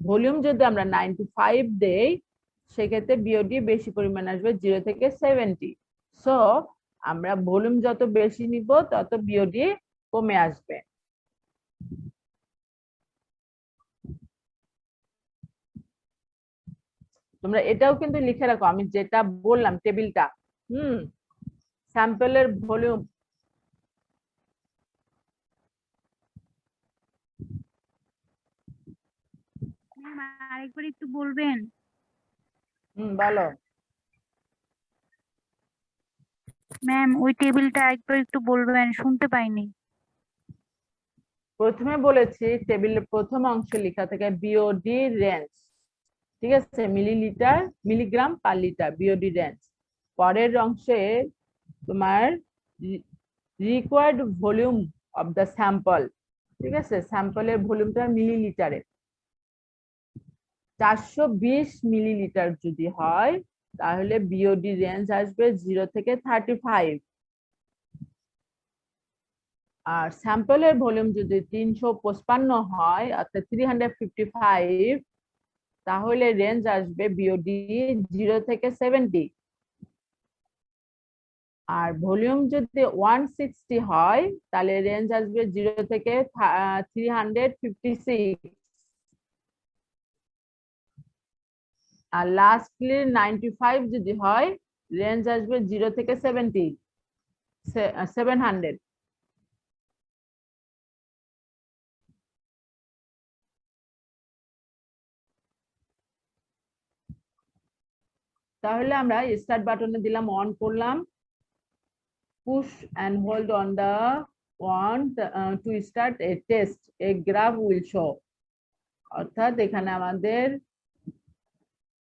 ভলিউম যদি আমরা 95 দেই সেক্ষেত্রে বিওডি বেশি পরিমাণ আসবে 0 থেকে 70। সো আমরা ভলিউম যত বেশি নিব তত বিওডি কমে আসবে। তোমরা এটাও কিন্তু লিখে রাখো আমি যেটা বললাম টেবিলটা। স্যাম্পলের ভলিউম আরেকবার একটু বলবেন? বলো ম্যাম, ওই টেবিলটা একবার একটু বলবেন, শুনতে পাইনি। প্রথমে বলেছি টেবিলের প্রথম অংশে লেখা থাকে বিওডি রেঞ্জ, ঠিক আছে, millilitre milligram per litre BOD range. পরের অংশে তোমার required volume of the sample, ঠিক আছে, স্যাম্পলের ভলিউমটা মিলিলিটারে। 420 মিলিলিটার যদি হয় তাহলে বিওডি রেঞ্জ আসবে 0 থেকে 35। আর স্যাম্পলের ভলিউম যদি 355 হয় অর্থাৎ 355 তাহলে রেঞ্জ আসবে বিওডি 0 থেকে 70। আর ভলিউম যদি 160 হয় তাহলে রেঞ্জ আসবে 0 থেকে 356। আর লাস্টলি 95 যদি হয় রেঞ্জ আসবে 0 থেকে 700। তাহলে আমরা স্টার্ট বাটনে দিলাম, অন করলাম, push and hold on the on to start a test, a graph will show। অর্থাৎ এখানে আমাদের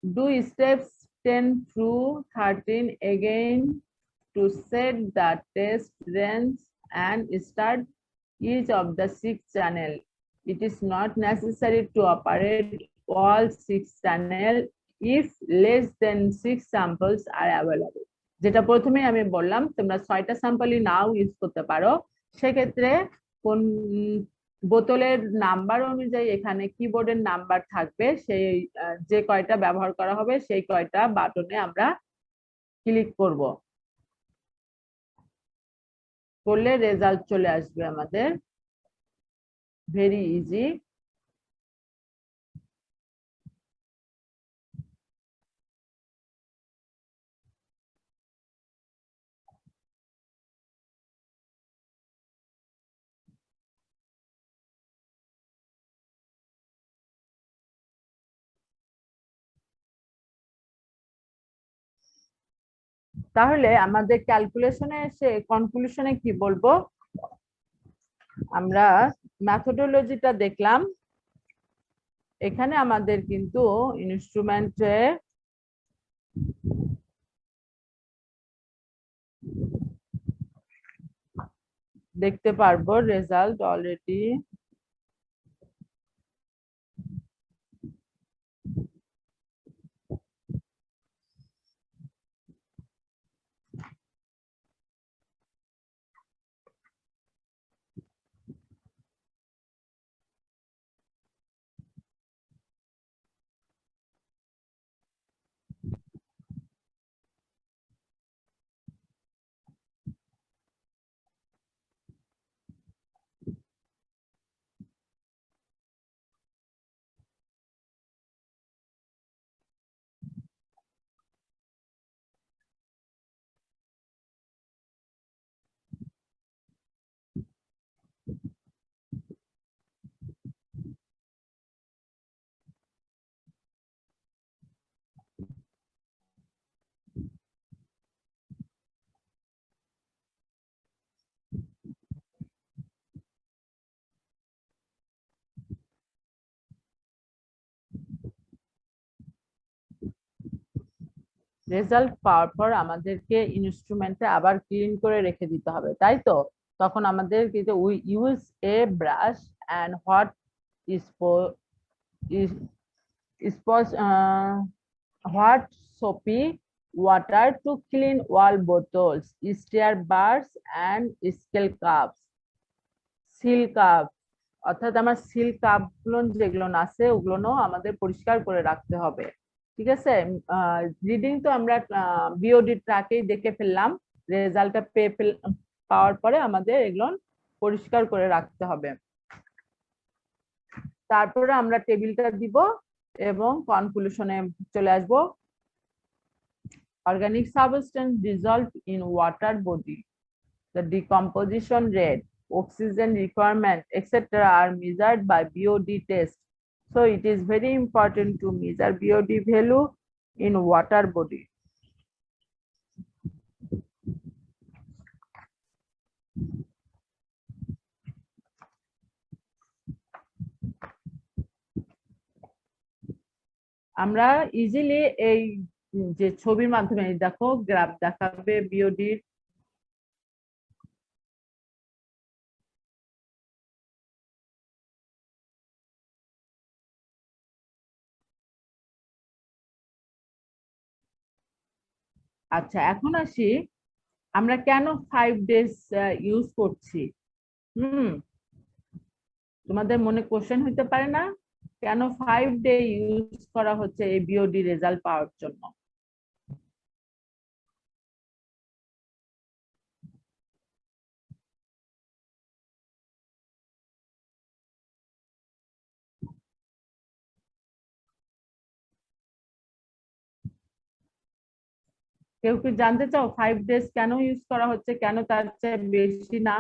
do steps 10 through 13 again to set the test range and start each of the 6 channel. It is not necessary to operate all 6 channel if less than 6 samples are available। যেটা প্রথমে আমি বললাম তোমরা 6টা স্যাম্পলই নাও use করতে পারো। সেক্ষেত্রে কোন বোতলের নাম্বার অনুযায়ী এখানে কিবোর্ডের নাম্বার থাকবে, সেই যে কয়টা ব্যবহার করা হবে সেই কয়টা বাটনে আমরা ক্লিক করব, করলে রেজাল্ট চলে আসবে আমাদের। Very easy. তাহলে আমাদের ক্যালকুলেশনে এসে কনক্লুশনে কি বলবো, আমরা মেথোডোলজিটা দেখলাম। এখানে আমাদের কিন্তু ইনস্ট্রুমেন্টে দেখতে পারবো রেজাল্ট অলরেডি। রেজাল্ট পাওয়ার পর আমাদেরকে ইনস্ট্রুমেন্টে আবার ক্লিন করে রেখে দিতে হবে, তাই তো? তখন আমাদের কিন্তু we use a brush and what hot soapy water to clean wall bottles, stair bars and steel cups. Seal cup, অর্থাৎ আমার সিল কাপ গুলো যেগুলো আছে ওগুলো আমাদের পরিষ্কার করে রাখতে হবে। ঠিক আছে, রিডিং তো আমরা বিওডি ট্র্যাকেই দেখে ফেললাম, রেজাল্টটা পাওয়ার পরে আমাদের এগুলো পরিষ্কার করে রাখতে হবে। তারপরে আমরা টেবিলটা দিব এবং কনক্লুশনে চলে আসব। Organic substance dissolved in water body, the decomposition rate, oxygen requirement, etc. are measured by BOD test. So it is very important to measure BOD value in water body. আমরা ইজিলি এই যে ছবির মাধ্যমে দেখো গ্রাফ দেখাবে বিওডির, আচ্ছা এখন আসি আমরা কেন 5 ডেজ ইউজ করছি। তোমাদের মনে কোশ্চেন হইতে পারে না, কেন 5 ডে ইউজ করা হচ্ছে এই বিওডি রেজাল্ট পাওয়ার জন্য? কেউ কি জানতে চাও 5 ডেজ কেন ইউজ করা হচ্ছে, কেন তার চেয়ে বেশি না?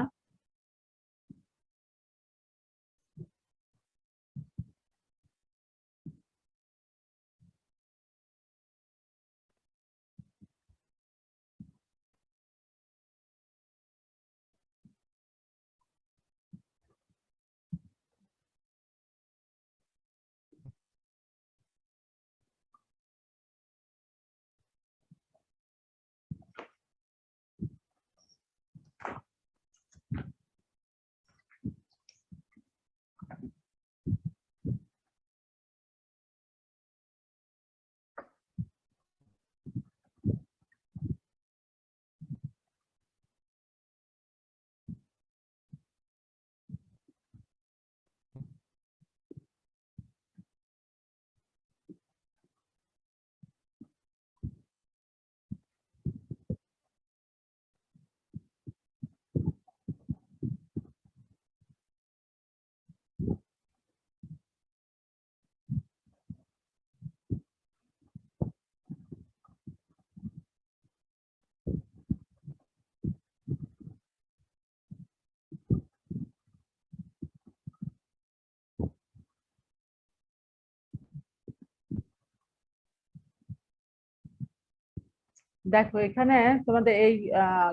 দেখো এখানে তোমাদের এই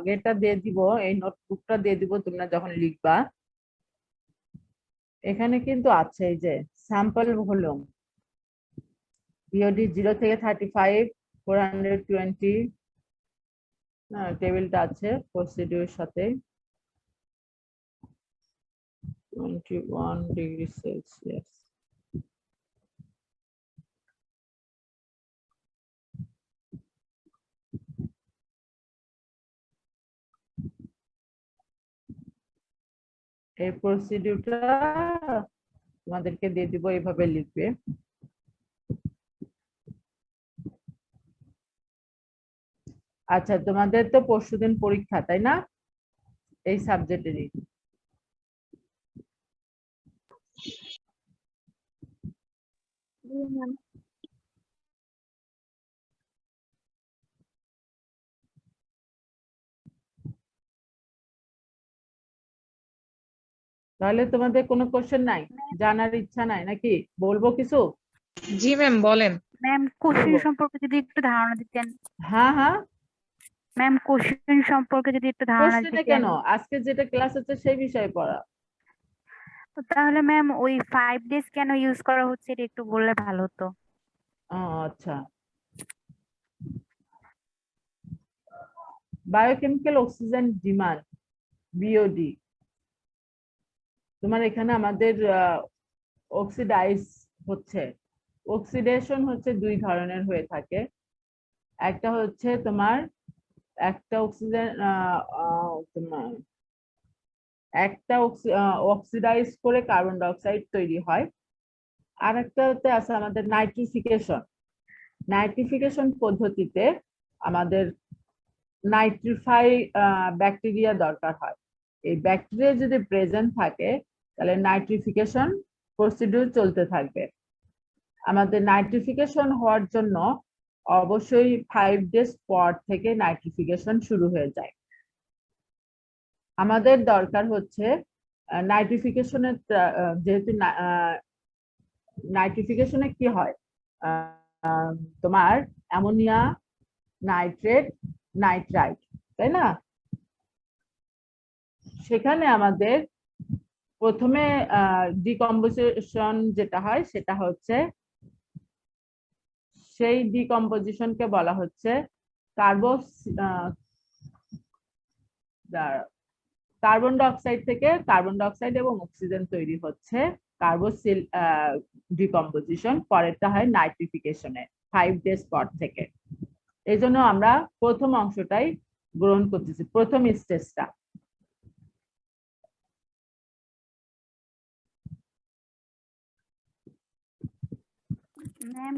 গেটটা দিয়ে দিব, এই নোটবুকটা দিয়ে দিব, তোমরা যখন লিখবা এখানে কিন্তু আছে এই যে স্যাম্পল ভলিউম বিওডি 0 থেকে 35 420, টেবিলটা আছে প্রসিডিউর সাথে 21 ডিগ্রি সেলসিয়াস। এই প্রসিডিউরটা তোমাদেরকে দিয়ে দিব, এইভাবে লিখবে। আচ্ছা তোমাদের তো পরশুদিন পরীক্ষা তাই না, এই সাবজেক্টেরই? তাহলে তোমাদের কোনো কোশ্চেন নাই, জানার ইচ্ছা নাই নাকি? বলবো কিছু? জি ম্যাম বলেন। ম্যাম কোশ্চেন বলবো। সম্পর্কে যদি একটু ধারণা দিতেন। হ্যাঁ হ্যাঁ, ম্যাম কোশ্চেন সম্পর্কে যদি একটু ধারণা কোশ্চেনে দিতেন। কেন, আজকে যেটা ক্লাস হচ্ছে সেই বিষয়ে পড়া। তাহলে ম্যাম ওই 5 ডেজ কেন ইউজ করা হচ্ছে এটা একটু বললে ভালো হতো। আচ্ছা বায়োকেমিক্যাল অক্সিজেন ডিমান্ড, বিওডি। তোমার এখানে আমাদের অক্সিডাইজ হচ্ছে, অক্সিডেশন হচ্ছে দুই ধরনের হয়ে থাকে। একটা হচ্ছে তোমার একটা অক্সিজেন তোমার একটা অক্সিডাইজ করে কার্বন ডাই অক্সাইড তৈরি হয়। আর একটাতে আছে আমাদের নাইট্রিফিকেশন। নাইট্রিফিকেশন পদ্ধতিতে আমাদের নাইট্রিফাই ব্যাকটেরিয়া দরকার হয়। এই ব্যাকটেরিয়া যদি প্রেজেন্ট থাকে তাহলে নাইট্রিফিকেশন প্রসিডিউর চলতে থাকবে। আমাদের নাইট্রিফিকেশন হওয়ার জন্য অবশ্যই 5 ডেজ পর থেকে নাইট্রিফিকেশন শুরু হয়ে যায়। আমাদের দরকার হচ্ছে নাইট্রিফিকেশনের, যেহেতু নাইট্রিফিকেশনে কি হয়, তোমার অ্যামোনিয়া, নাইট্রেট, নাইট্রাইট, তাই না? সেখানে আমাদের প্রথমে ডিকম্পোজিশন যেটা হয় সেটা হচ্ছে, সেই ডিকম্পোজিশনকে বলা হচ্ছে কার্বন ডাই অক্সাইড থেকে কার্বন ডাই অক্সাইড এবং অক্সিজেন তৈরি হচ্ছে কার্বোসিল ডিকম্পোজিশন। পরেরটা হয় নাইট্রিফিকেশনে 5 ডেজ পর থেকে। এই জন্য আমরা প্রথম অংশটাই গ্রহণ করতেছি, প্রথম স্টেজটা। ম্যাম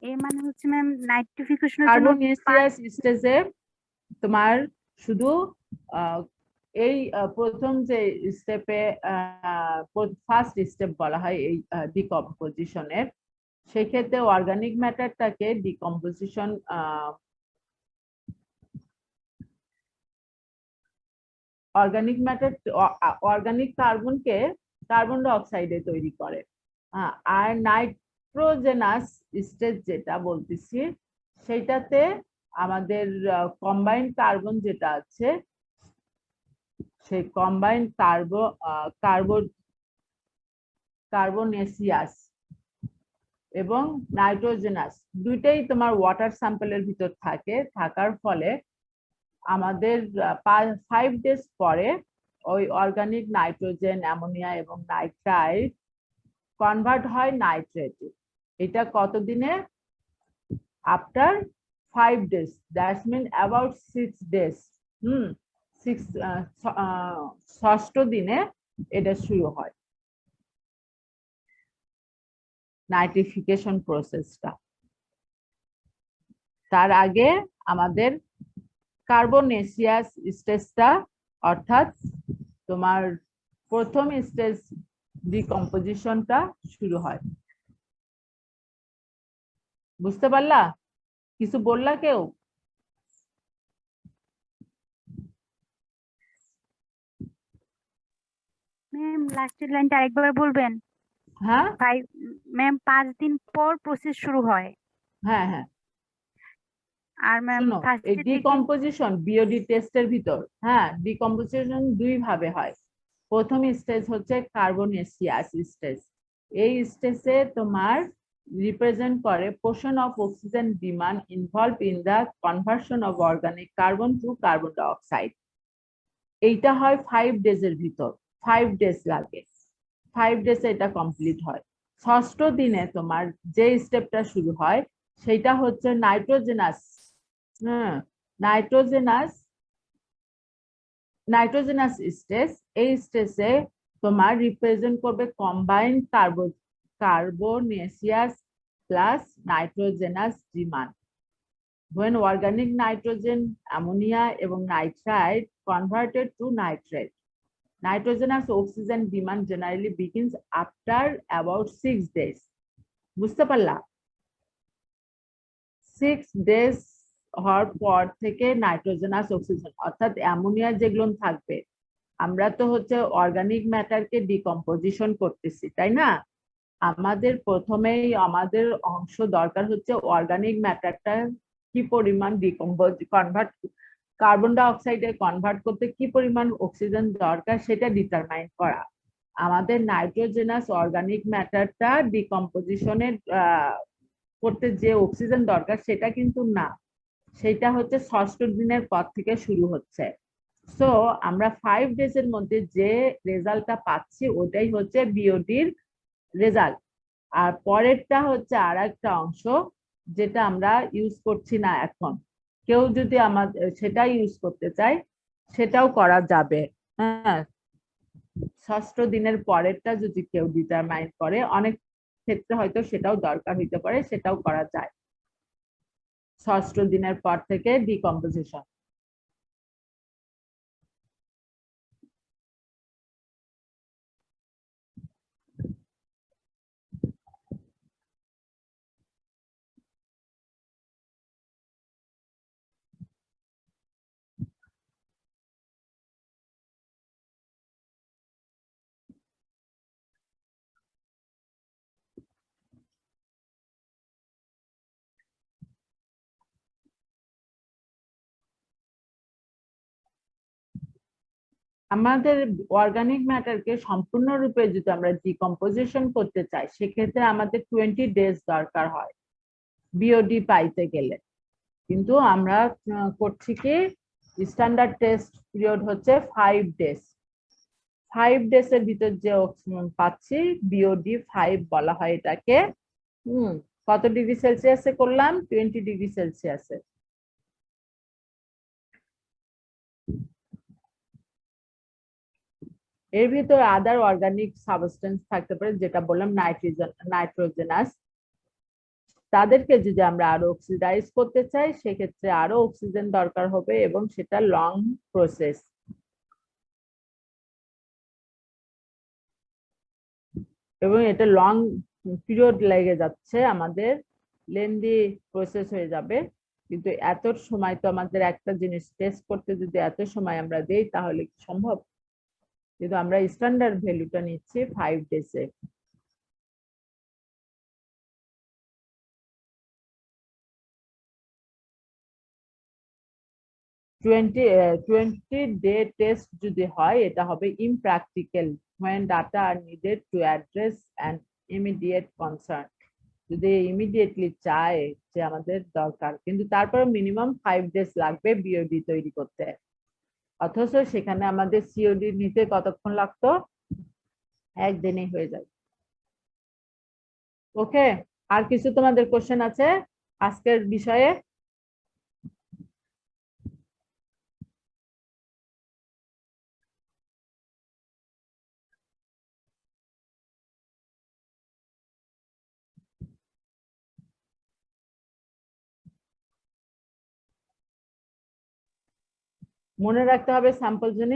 এর মানে হচ্ছে ম্যাম নাইট্রিফিকেশনের জন্য কার্বনিয়াসিয়াস স্টেজে তোমার শুধু এই প্রথম যে স্টেপে, ফার্স্ট স্টেপ বলা হয় এই ডিকম্পোজিশনের, সেক্ষেত্রে organic ম্যাটারটাকে decomposition organic কার্বনকে carbon die অক্সাইডে তৈরি করে। আর নাইট্রোজেনাস স্টেজ যেটা বলতেছি, সেইটাতে আমাদের কম্বাইন্ড কার্বন যেটা আছে, সেই কম্বাইন্ড কার্বনেসিয়াস এবং নাইট্রোজেনাস দুইটাই তোমার ওয়াটার স্যাম্পলের ভিতর থাকার ফলে আমাদের 5 ডেজ পরে ওই অর্গানিক নাইট্রোজেন, অ্যামোনিয়া এবং নাইট্রাইট কনভার্ট হয় নাইট্রেটে। এটা কতদিনে? After 5 days, that's mean about 6 days. ষষ্ঠ দিনে এটা শুরু হয় নাইট্রিফিকেশন প্রসেসটা। তার আগে আমাদের কার্বনেসিয়াস স্টেজটা, অর্থাৎ তোমার প্রথম স্টেজ ডিকম্পোজিশনটা শুরু হয়। বুঝতে পারলা? কিছু বললা কেউ? ম্যাম লাস্টের লাইনটা আরেকবার বলবেন? হ্যাঁ ম্যাম 5 দিন পর প্রসেস শুরু হয়। হ্যাঁ হ্যাঁ, আর ম্যাম শোনো, ফার্স্ট এই ডিকম্পোজিশন বিওডি টেস্টের ভিতর, হ্যাঁ, ডিকম্পোজিশন দুই ভাবে হয়। প্রথম স্টেজ হচ্ছে কার্বনেসিয়াস স্টেজ। এই স্টেজে তোমার রিপ্রেজেন্ট করে portion of oxygen demand involve in the conversion of organic carbon to carbon dioxide. এইটা হয় 5 ডেজের ভিতর, 5 ডেজ লাগে, 5 ডেজে এটা কমপ্লিট হয়। ষষ্ঠ দিনে তোমার যে স্টেপটা শুরু হয় সেটা হচ্ছে নাইট্রোজেনাস স্টেজ। এই স্টেজে তোমার রিপ্রেজেন্ট করবে combined carbonaceous plus nitrogenous demand. When organic nitrogen, ammonia এবং nitrite converted to nitrate, nitrogenous oxygen demand generally begins after about 6 days. বুঝতে পারলা? 6 ডেজ হওয়ার পর থেকে নাইট্রোজেনাস অক্সিজেন, অর্থাৎ অ্যামোনিয়া যেগুলো থাকবে, আমরা তো হচ্ছে অর্গানিক ম্যাটারকে ডিকম্পোজিশন করতেছি, তাই না? আমাদের প্রথমেই আমাদের অংশ দরকার হচ্ছে অর্গানিক ম্যাটারটা কি পরিমাণ কার্বন ডাই অক্সাইডে কনভার্ট করতে কি পরিমাণ অক্সিজেন দরকার সেটা ডিটারমাইন করা। আমাদের নাইট্রোজেনাস অর্গানিক ম্যাটারটা ডিকম্পোজিশনের করতে যে অক্সিজেন দরকার সেটা কিন্তু না, সেটা হচ্ছে 6ষ্ঠ দিনের পর থেকে শুরু হচ্ছে। সো আমরা 5 ডেজ এর মধ্যে যে রেজাল্টটা পাচ্ছি ওটাই হচ্ছে বিওডির রেজাল্ট। আর পরেরটা হচ্ছে আর একটা অংশ যেটা আমরা ইউজ করছি না এখন। কেউ যদি আমাদের সেটা ইউজ করতে চায় সেটাও করা যাবে। হ্যাঁ, 6ষ্ঠ দিনের পরেরটা যদি কেউ ডিটারমাইন করে, অনেক ক্ষেত্রে হয়তো সেটাও দরকার হইতে পারে, সেটাও করা যায় 6ষ্ঠ দিনের পর থেকে ডিকম্পোজিশন। আমাদের অর্গানিক ম্যাটারকে সম্পূর্ণরূপে যদি আমরা ডিকম্পোজিশন করতে চাই সেক্ষেত্রে আমাদের 20 ডেজ দরকার হয় বিওডি পাইতে গেলে। কিন্তু আমরা করছি কি, স্ট্যান্ডার্ড টেস্ট পিরিয়ড হচ্ছে 5 ডেজ। 5 ডেজ এর ভিতর যে পাচ্ছি বিওডি 5 বলা হয় এটাকে। কত ডিগ্রি সেলসিয়াসে করলাম? 20 ডিগ্রি সেলসিয়াসে। এর ভিতর আদার অর্গানিক সাবস্টেন্স থাকতে পারে, যেটা বললাম নাইট্রোজেনাস। তাদেরকে যদি আমরা আরো অক্সিডাইজ করতে চাই সেক্ষেত্রে আরো অক্সিজেন দরকার হবে এবং সেটা লং প্রসেস। এবং এটা লং পিরিয়ড লেগে যাচ্ছে, আমাদের লেন্দি প্রসেস হয়ে যাবে। কিন্তু এত সময় তো আমাদের একটা জিনিস টেস্ট করতে যদি এত সময় আমরা দেই তাহলে কি সম্ভব? কিন্তু আমরা স্ট্যান্ডার্ড ভ্যালুটা নিচ্ছি 5 ডেজে। টোয়েন্টি ডে টেস্ট যদি হয় এটা হবে impractical when data are needed to address an immediate concern। যদি ইমিডিয়েটলি চায় যে আমাদের দরকার, কিন্তু তারপর মিনিমাম 5 ডেজ লাগবে বিওডি তৈরি করতে। অথচ সেখানে আমাদের সিওডি নিতে কতক্ষণ লাগতো? একদিনেই হয়ে যায়। ওকে, আর কিছু তোমাদের কোশ্চেন আছে আজকের বিষয়ে? মনে রাখতে হবে স্যাম্পল জন্য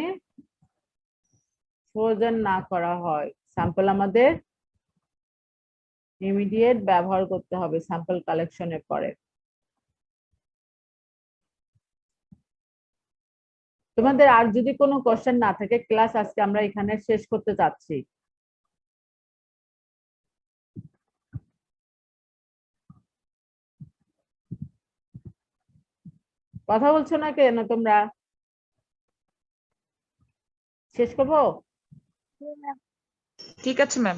ফ্রোজেন না করা হয়। স্যাম্পল আমাদের ইমিডিয়েট ব্যবহার করতে হবে স্যাম্পল কালেকশনের পরে। তোমাদের আর যদি কোনো কোশ্চেন না থাকে, ক্লাস আজকে আমরা এখানে শেষ করতে চাচ্ছি। কথা বলছো না কেন তোমরা? শেষ করবো? ঠিক আছে ম্যাম।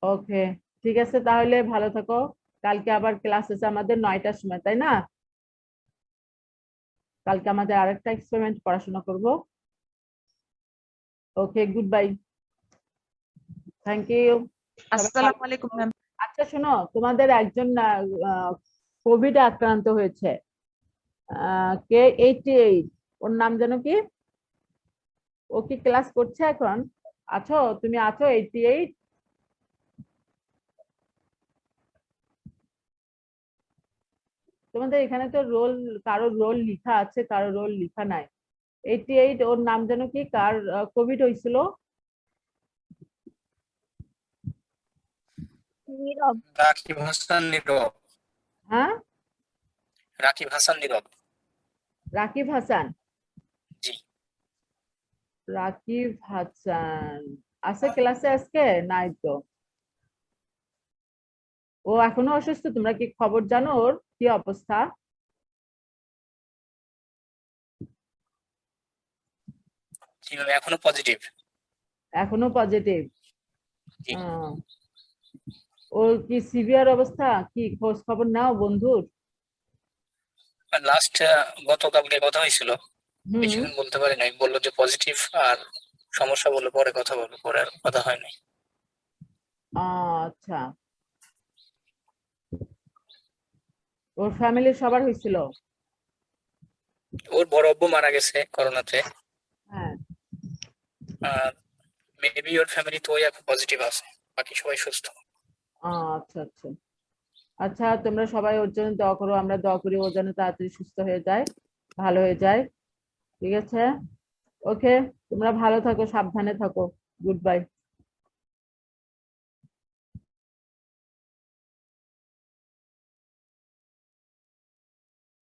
ওকে, ঠিক আছে, তাহলে ভালো থাকো। কালকে আবার ক্লাস আছে আমাদের 9টার সময়, তাই না? কালকে আমাদের আরেকটা এক্সপেরিমেন্ট পড়াশোনা করব। ওকে, গুড বাই, থ্যাংক ইউ। আসসালামু আলাইকুম ম্যাম। আচ্ছা শোনো, তোমাদের একজন কোভিড আক্রান্ত হয়েছে, কে 88, ওর নাম যেন কি? ও কি ক্লাস করছে এখন? আছো তুমি? আছো 88? তোমাদের এখানে তো রোল, কারো রোল লিখা আছে কারো রোল লিখা নাই। 88, ওর নাম যেন কি? কার কোভিড হয়েছিল? রাকিব হাসান নীরব। হ্যাঁ, রাকিব হাসান নীরব। রাকিব হাসান। জি। রাকিব হাসান আছে ক্লাসে আজকে? নাই তো। ও এখনো অসুস্থ? তোমরা কি খবর জানো ওর কি অবস্থা? জি ম্যাম, এখনো পজিটিভ। এখনো পজিটিভ? জি। ওর কি সিভিয়ার অবস্থা? কি খোঁজ খবর নাও বন্ধুর? লাস্ট গতকালকে কথা হয়েছিল, হুম বেশিক্ষণ বলতে পারি নাই, বললো যে পজিটিভ আর সমস্যা বললো পরে কথা বলবো, পরে আর কথা হয় নাই। আচ্ছা, ওর ফ্যামিলির সবার হয়েছিল? ওর বড় আব্বু মারা গেছে করোনাতে, হ্যাঁ। আর মেবি ওর ফ্যামিলি তো ওই এখন পজিটিভ আছে, বাকি সবাই সুস্থ। আচ্ছা আচ্ছা আচ্ছা, তোমরা সবাই ওর জন্য দোয়া করো, আমরা দোয়া করি ও যেন তাড়াতাড়ি সুস্থ হয়ে যায়, ভালো হয়ে যায়। ঠিক আছে, ওকে, তোমরা ভালো থাকো, সাবধানে থাকো। Good bye.